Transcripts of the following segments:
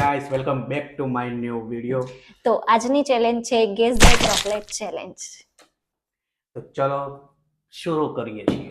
Guys, welcome back to my new video. તો આજની challenge છે ગેસ ધ ચોકલેટ ચેલેન્જ. તો ચલો શરૂ કરીએ છીએ.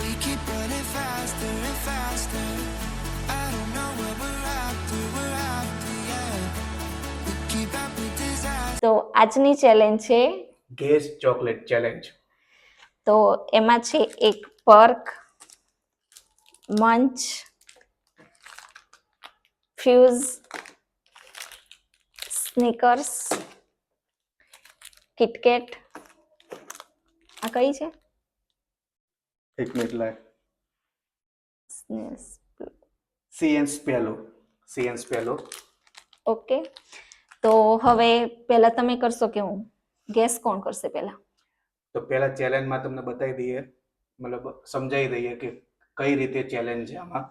We keep running faster and faster. I don't know what we're after, yeah. We keep up with disaster. તો આજની ચેલેન્જ છે ગેસ ચોકલેટ ચેલેન્જ. તો એમાં છે એક પર્ક, મંચ, ફ્યુઝ, સ્નીકર્સ, કિટકેટ. આ કઈ છે? એક મિનિટ લાય. સીએન સ્પેલો. ઓકે, તો હવે પહેલા તમે કરશો કે હું? ગેસ કોણ કરશે પહેલા? તો પહેલા ચેલેન્જમાં તમને બતાવી દઈએ, મતલબ સમજાવી દઈએ કે કઈ રીતે ચેલેન્જ છે આમાં.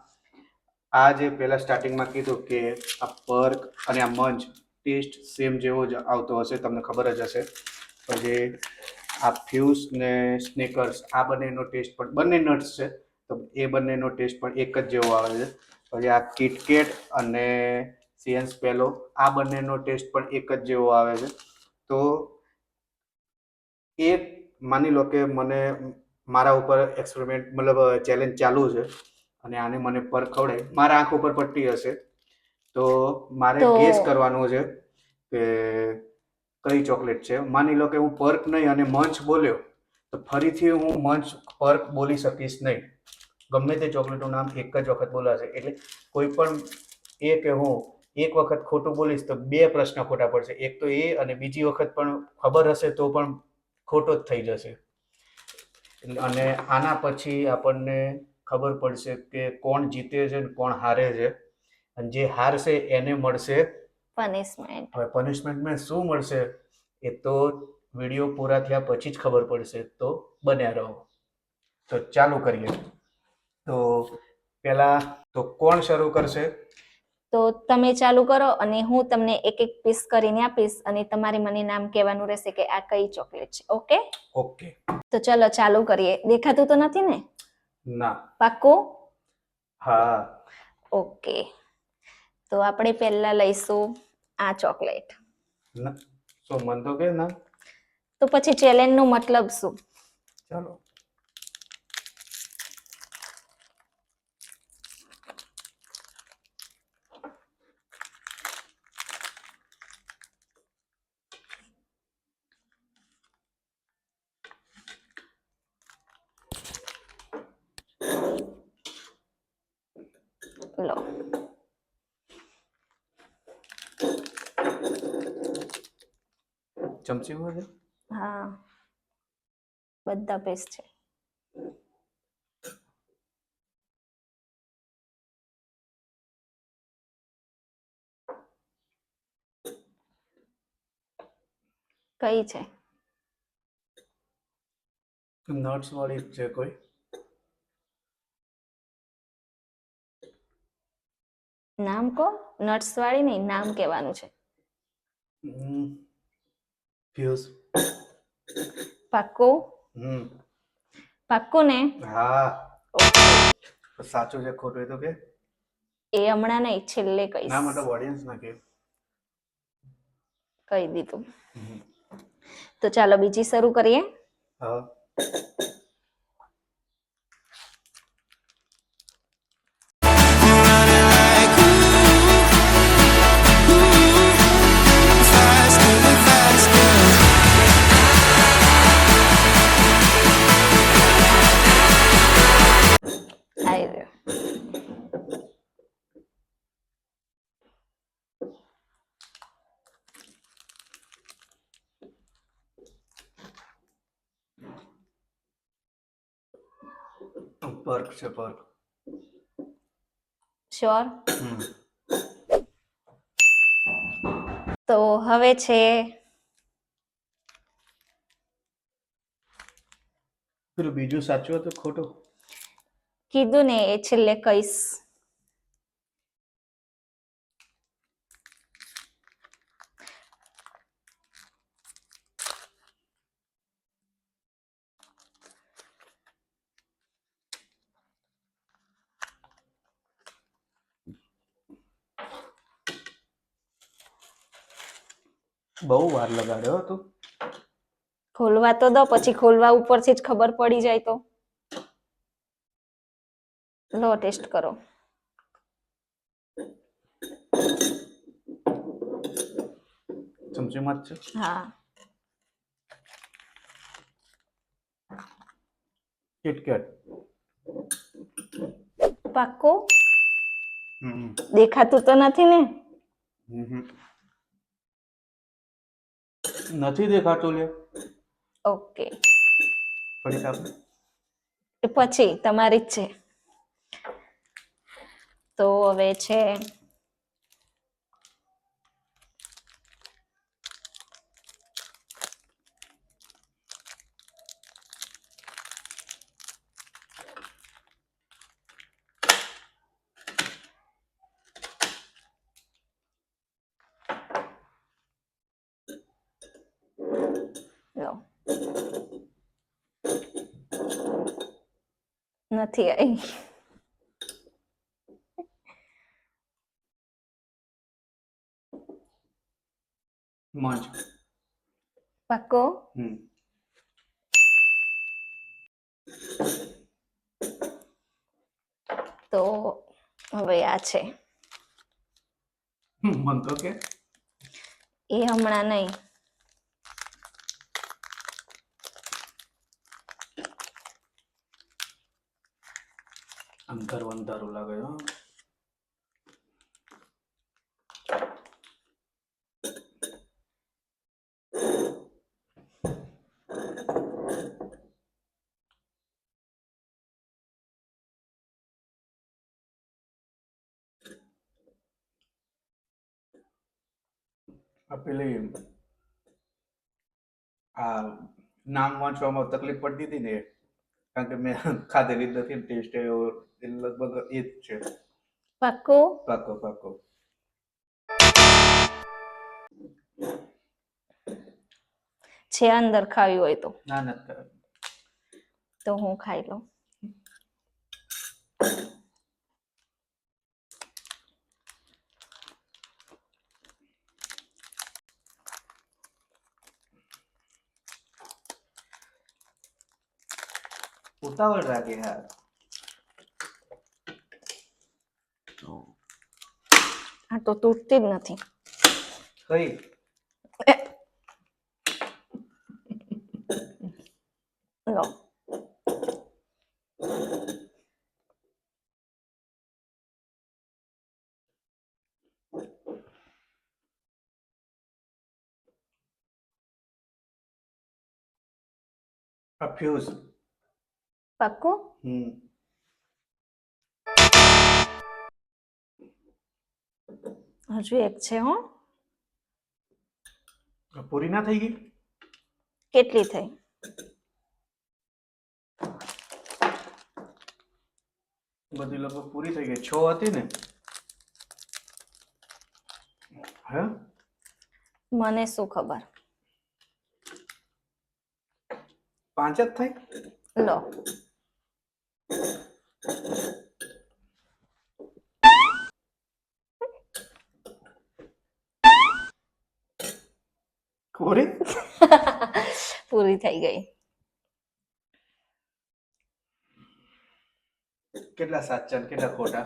આ જે પહેલા સ્ટાર્ટિંગમાં કીધું કે આ પર્ક અને આ મંચ ટેસ્ટ સેમ જેવો જ આવતો હશે, તમને ખબર જ હશે. પછી આ ફ્યુઝ ને સ્નેકર્સ, આ બંનેનો ટેસ્ટ પણ બંને નટ્સ છે, તો એ બંનેનો ટેસ્ટ પણ એક જ જેવો આવે છે. પછી આ કિટકેટ અને સીએન સ્પેલો, આ બંનેનો ટેસ્ટ પણ એક જ જેવો આવે છે. તો એ માની લો કે મને મારા ઉપર એક્સપેરિમેન્ટ મતલબ ચેલેન્જ ચાલુ છે અને આને મને પર ખવડાય, મારા આંખ ઉપર પટ્ટી હશે, તો મારે ગેસ કરવાનું છે કે કઈ ચોકલેટ છે. માની લો કે હું પર્ક નહીં અને મંચ બોલ્યો, તો ફરીથી હું મંચ પર્ક બોલી શકીશ નહીં. ગમે તે ચોકલેટનું નામ એક જ વખત બોલાશે. એટલે કોઈ પણ એ કે હું એક વખત ખોટું બોલીશ તો બે પ્રશ્ન ખોટા પડશે. એક તો એ, અને બીજી વખત પણ ખબર હશે તો પણ ખોટો જ થઈ જશે. અને આના પછી આપણને ખબર પડશે કે કોણ જીતે છે ને કોણ હારે છે. અને જે હારશે એને મળશે પનિશમેન્ટ. હવે પનિશમેન્ટમાં શું મળશે એ તો વિડીયો પૂરા થયા પછી જ ખબર પડશે, તો બન્યા રહો. તો ચાલુ કરીએ. તો પહેલા તો કોણ શરૂ કરશે? તો તમે ચાલુ કરો અને હું તમને એક એક પીસ કરીને આપીશ અને તમારે મને નામ કહેવાનું રહેશે કે આ કઈ ચોકલેટ છે. ઓકે? ઓકે. તો ચલો ચાલુ કરીએ. દેખાતું તો નથી ને? ના. પાક્કું? હા. ઓકે, તો આપણે પહેલા લઈશું આ ચોકલેટ. શું મન તો કે ના? તો પછી ચેલેન્જ નો મતલબ શું? ચાલો. લો. ચમચી હોય? હા, બધા પીસ છે. કઈ છે? નટ્સ વાળી છે કોઈ? નામ કહો. નટ્સ વાળી નહીં, નામ કહેવાનું છે. ફ્યુઝ. પાક્કું? પાક્કું ને? હા. સાચું છે ખોટું એ તો કે? એ હમણાં નહીં, છેલ્લે કહીશ. ના, મતલબ ઓડિયન્સ ના કે. કહી દીધું. તો ચાલો બીજી શરૂ કરીએ. હા. Faster and faster. આવી રહ્યો. પર્ક છે, પર્ક. શ્યોર? તો હવે છે પેલું બીજું સાચું હતું ખોટું? કીધું ને, એ છેલ્લે કહીશ. બહુ વાર લગાડ્યો તું. ખોલવા તો દો, પછી ખોલવા ઉપરથી જ ખબર પડી જાય તો. લો ટેસ્ટ કરો. ચમચીમાં જ છે. હા, કિટકેટ. પાક્કું? હમ દેખાતું તો નથી ને? હમ. નથી દેખાતું લે. ઓકે, ફરી આપણે એ પછી તમારી જ છે. તો હવે છે લો. નથી આવી. મંચ. પાક્કો? હમ તો હવે આ છે. મન તો કે એ હમણાં નહીં. અંધારું અંધારું લાગે હો. આ પેલી આ નામ વાંચવામાં તકલીફ પડતી હતી ને, કારણ કે મેં ખાધેલી જ નથી ને, ટેસ્ટ એવો એ લગભગ એ જ છે. પાક્કો? પાકો પાકો. છે અંદર ખાવી હોય તો. ના નથી. તો હું ખાઈ લઉં. ઉતાવળ રાખે યાર. આ તો તૂટતી જ નથી. કઈ લો. આ ફ્યુઝ. પાક્કું? હજુ એક છે હો. પૂરી ના થઈ ગઈ? કેટલી થઈ? બધી લગભગ પૂરી થઈ ગઈ. 6 હતી ને? હે? મને શું ખબર. 5 જ થઈ? લો. પૂરી? પૂરી થઈ ગઈ. કેટલા સાચા ને કેટલા ખોટા?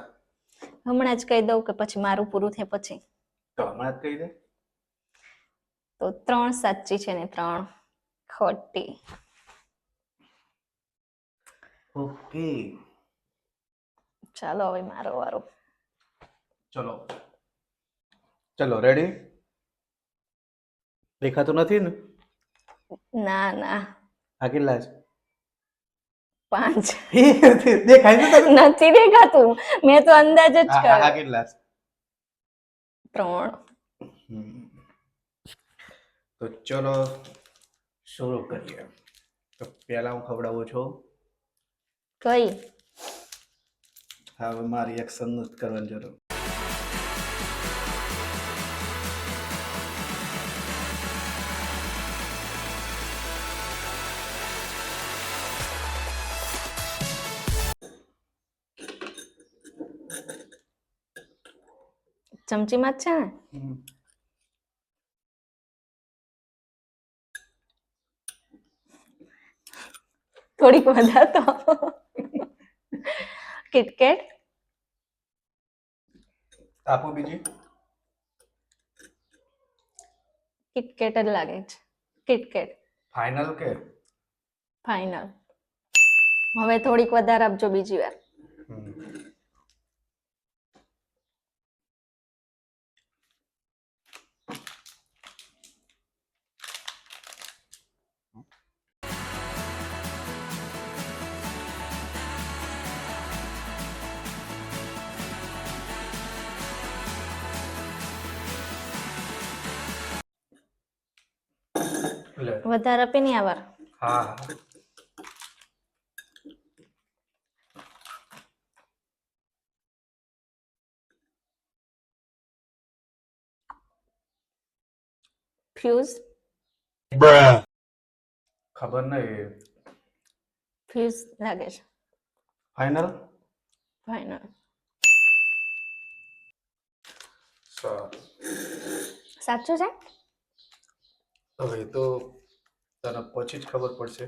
હમણાં જ કહી દઉં કે પછી મારું પૂરું થાય પછી? તો હમણાં જ કહી દે. તો 3 સાચી છે ને 3 ખોટી. ઓકે. ચાલો હવે મારો વારો. ચલો ચલો, રેડી? દેખાતું નથી ને? ના ના. આ કેટલા છે? 5. દેખાય છે તને? નથી દેખાતું, મેં તો અંદાજ જ આ કર્યો. કેટલા છે? 3. તો ચલો શરૂ કરીએ. તો પહેલા હું ખવડાવું છું. કઈ? હવે મારી એક્શન નથી કરવાની જરૂર. ચમચીમાં જ છે ને? થોડીક વધારે તો કિટકેટ આપો બીજી. કિટકેટ જ લાગે છે. કિટકેટ ફાઇનલ કે? ફાઇનલ. હવે થોડીક વધારે આપજો બીજી વાર. હમ. લે. વધારે આપે નહીં આ વાર. હા. ફ્યુઝ ખબર નહીં. ફ્યુઝ લાગે છે. ફાઇનલ. ફાઇનલ. સાચું છે. હવે એ તો તને પછી જ ખબર પડશે.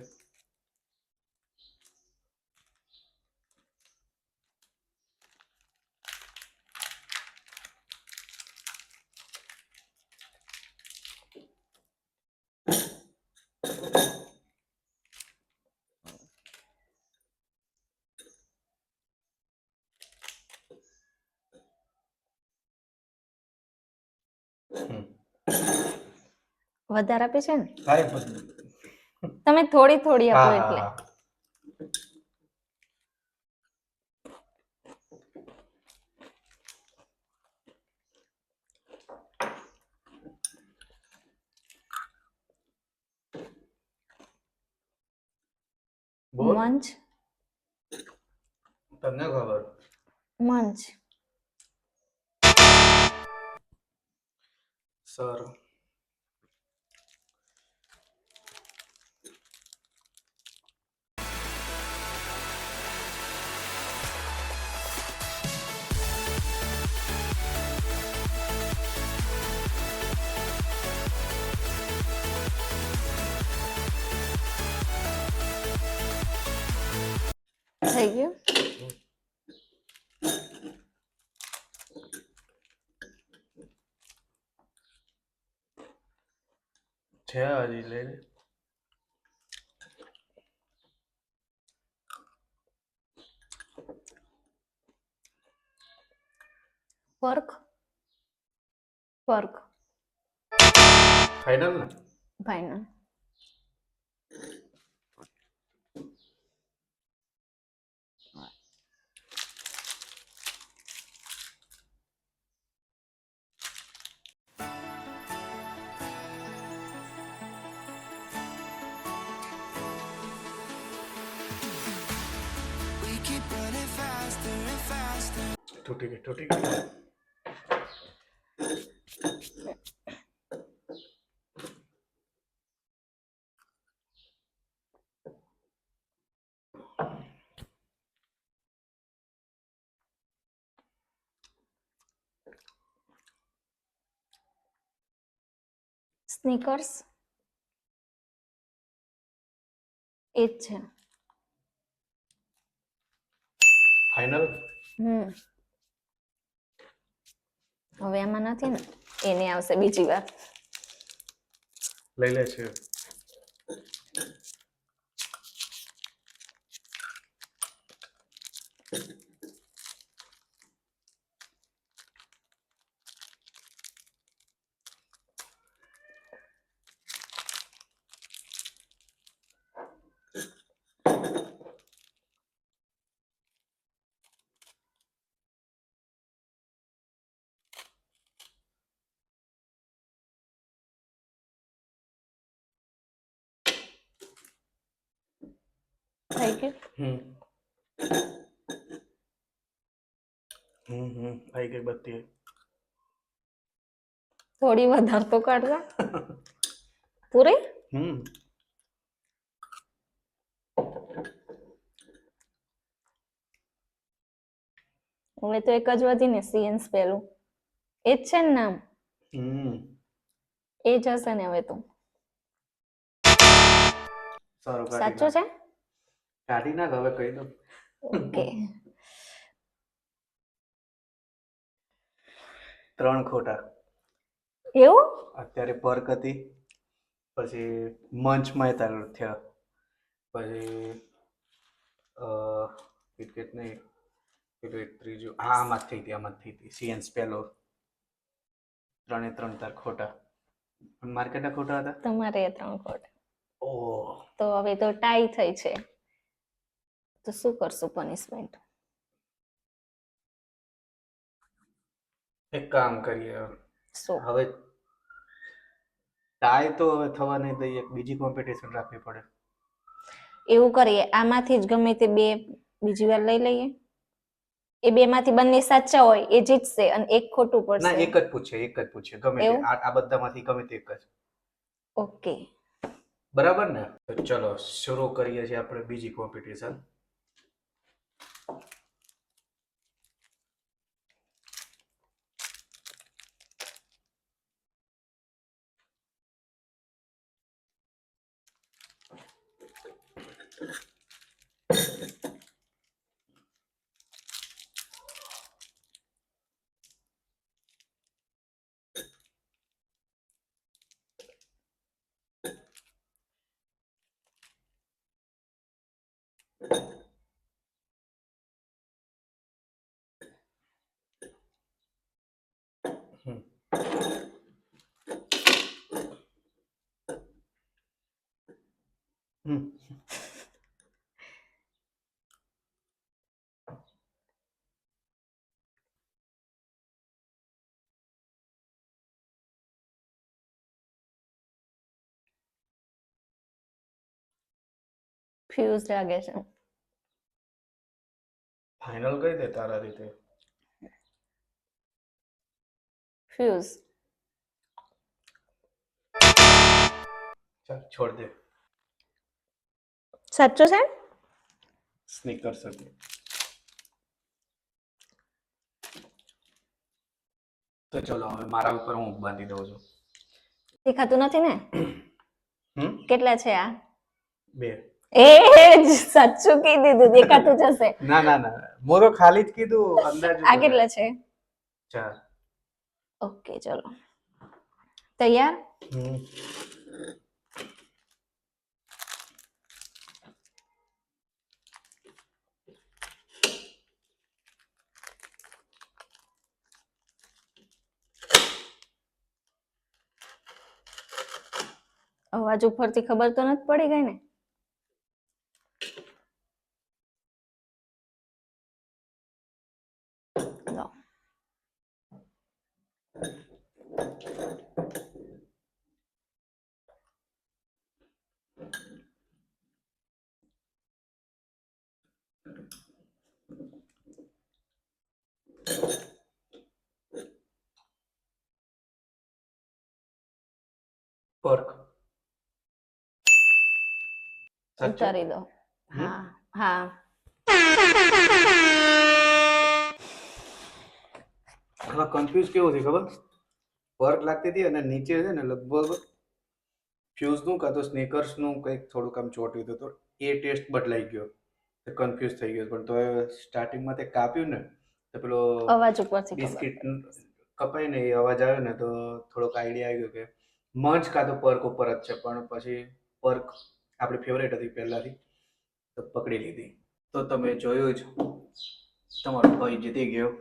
વધારે આપે છે ને હા, એ બધું. તમે થોડી થોડી આપો હા, એટલે. હા. બોલ. મંચ તને ખબર. મંચ સર. થઈ ગયું. છે હજી લઈ લે. વર્ક વર્ક ફાઇનલ ને? Final. We keep running faster and faster. તૂટી ગઈ, તૂટી ગઈ. સ્નીકર્સ એ જ છે. ફાઇનલ. હવે આમાં નથી ને એને આવશે બીજી વાર. લઈ લે છે. થઈ ગયું. થઈ ગઈ બધી. થોડી વધારે તો કાઢવા પૂરી. હવે તો એક જ વધી ને સીએન્સ પેલું એ જ છે ને નામ. એ જ હશે ને હવે તો. સારું. સાચું છે. કાઢી નાખ હવે કહી દઉં. ઓકે 3 ખોટા. એવું અત્યારે પર્ક હતી, પછી મંચમાં તારું થયા, પછી ક્રિકેટ નહીં, પેલું એક ત્રીજું આમાં જ થઈ હતી, આમાં જ થઈ હતી સીએન્સ પહેલો. 3 તાર ખોટા. પણ મારે કેટલા ખોટા હતા? તમારે 3 ખોટા. ઓહ, તો હવે તો ટાઈ થઈ છે, તો શું કરશું પનિશમેન્ટ? એક કામ કરીએ, શું? હવે ટાઈ તો હવે થવા નહીં દઈએ, બીજી કોમ્પિટિશન રાખવી પડે. એવું કરીએ, આમાંથી જ ગમે તે 2 બીજી વાર લઈ લઈએ. એ 2 માંથી બંને સાચા હોય એ જીતશે અને એક ખોટું ના, પડશે. એક જ પૂછે ગમે તે. એવું? આ બધામાંથી ગમે તે એક જ. ઓકે બરાબર ને? તો ચલો શરૂ કરીએ છીએ આપણે બીજી કોમ્પિટિશન. હમ. હમ. ફ્યુઝ લાગે છે. ફાઇનલ કહી દે તારા રીતે. ફ્યુઝ. ચાલ છોડ દે. સાચું છે? સ્નીકર્સ હતું. તો ચલો હવે મારા ઉપર હું બાંધી દઉં છું. દેખાતું નથી ને? હમ. કેટલા છે આ? 2. એ જ સાચું કહી દીધું, દેખાતું જશે. ના ના ના, મોરો ખાલી જ કીધું, અંદાજ. આ કેટલા છે? 4. ઓકે ચલો, તૈયાર? હમ. અવાજ ઉપરથી ખબર તો નથી પડી ગઈ ને? લો. પર્ક. સાચું? ઉતારી દો. હા હા. આમાં કન્ફ્યુઝ કેવું છે ખબર? પર્ક લાગતી હતી અને નીચે છે ને લગભગ ફ્યુઝનું કાં તો સ્નીકર્સનું કંઈક થોડુંક આમ ચોટ્યું હતું, તો એ ટેસ્ટ બદલાઈ ગયો, તો કન્ફ્યુઝ થઈ ગયો. પણ તો સ્ટાર્ટિંગમાં તે કાપ્યું ને તો પેલો અવાજ ઉપરથી ખબર બિસ્કિટ પડી. કપાય ને એ અવાજ આવ્યો ને તો થોડોક આઈડિયા આવી ગયો કે મંચ કાં તો પર્ક ઉપર જ છે. પણ પછી પર્ક આપણી ફેવરેટ હતી પહેલાથી, તો પકડી લીધી. તો તમે જોયું જ, તમારો ભાઈ જીતી ગયો.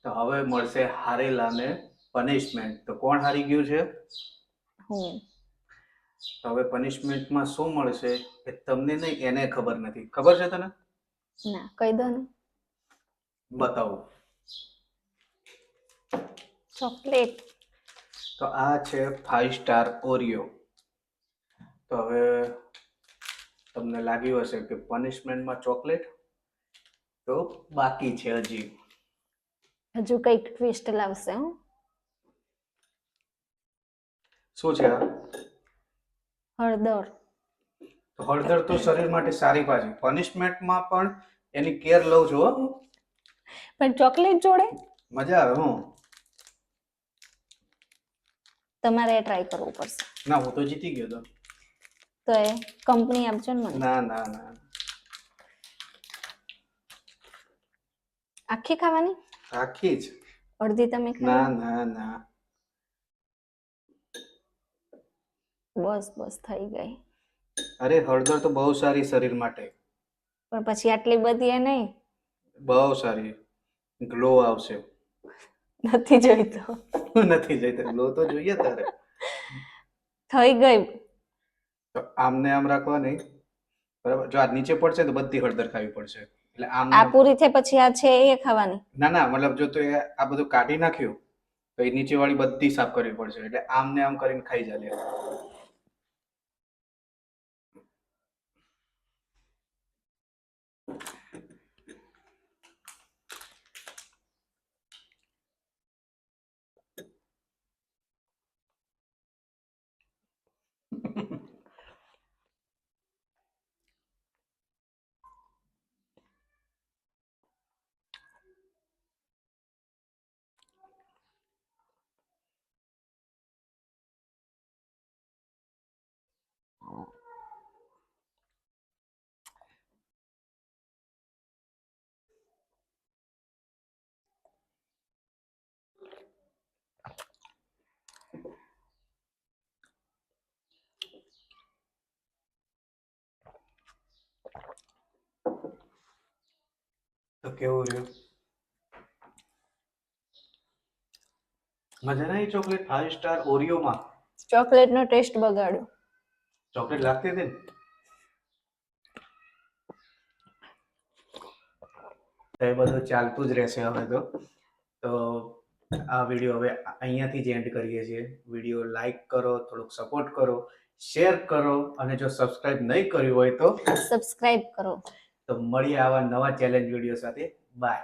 તો હવે મળશે હારેલાને પનિશમેન્ટ. તો કોણ હારી ગયું છે? હું. તો હવે પનિશમેન્ટમાં શું મળશે એ તમને નહીં, એને ખબર નથી. ખબર છે તને? ના, કહી દો ને. બતાવો. ચોકલેટ. તો આ છે 5 સ્ટાર ઓરિયો. તો હવે તમને લાગ્યું હશે કે પનિશમેન્ટમાં ચોકલેટ, તો બાકી છે હજી. હજુ કઈક ટ્વિસ્ટ લાવશે હું. શું છે આ? હળદર. તો હળદર તો શરીર માટે સારી પાછી. પનિશમેન્ટમાં પણ એની કેર લઉં છું હો. પણ ચોકલેટ જોડે મજા આવે હું. તમારે ટ્રાય કરવું પડશે. ના, હું તો જીતી ગયો તો. તો એ કંપની આપજો ને મને. ના ના ના, આખી ખાવાની? આખી જ. અડધી તમે ના ખાઈ? ના ના. બસ બસ થઈ ગઈ. અરે હળદર તો બહુ સારી શરીર માટે. પણ પછી આટલી બધી એ નહીં. બહુ સારી. ગ્લો આવશે. નથી જોઈતો. નથી જોઈતો ગ્લો તો જોઈએ તારે. થઈ ગઈ. તો આમને આમ રાખવાની. બરાબર, જો આ નીચે પડશે તો બધી હળદર ખાવી પડશે. એટલે આમને આ આમ. પૂરી થઈ પછી આ છે એ ખાવાની. ના ના, મતલબ જો તું આ બધું કાઢી નાખ્યું તો એ નીચે વાળી બધી સાફ કરવી પડશે. એટલે આમને આમ કરીને ખાઈ જાય. તો કેવું રહ્યું? મજા ના આવી ચોકલેટ 5 સ્ટાર ઓરિયોમાં? ચોકલેટ નો ટેસ્ટ બગાડ્યો. ચોકલેટ લાગતી હતી ને. તો એ બધું ચાલતું જ રહેશે હવે તો આ વિડીયો હવે અહીંયાથી જ એન્ડ કરીએ છીએ. વિડીયો લાઈક કરો, થોડુંક સપોર્ટ કરો, શેર કરો અને જો સબસ્ક્રાઇબ નહીં કર્યું હોય તો સબસ્ક્રાઇબ કરો. મળીએ આવા નવા ચેલેન્જ વિડીયો સાથે. બાય.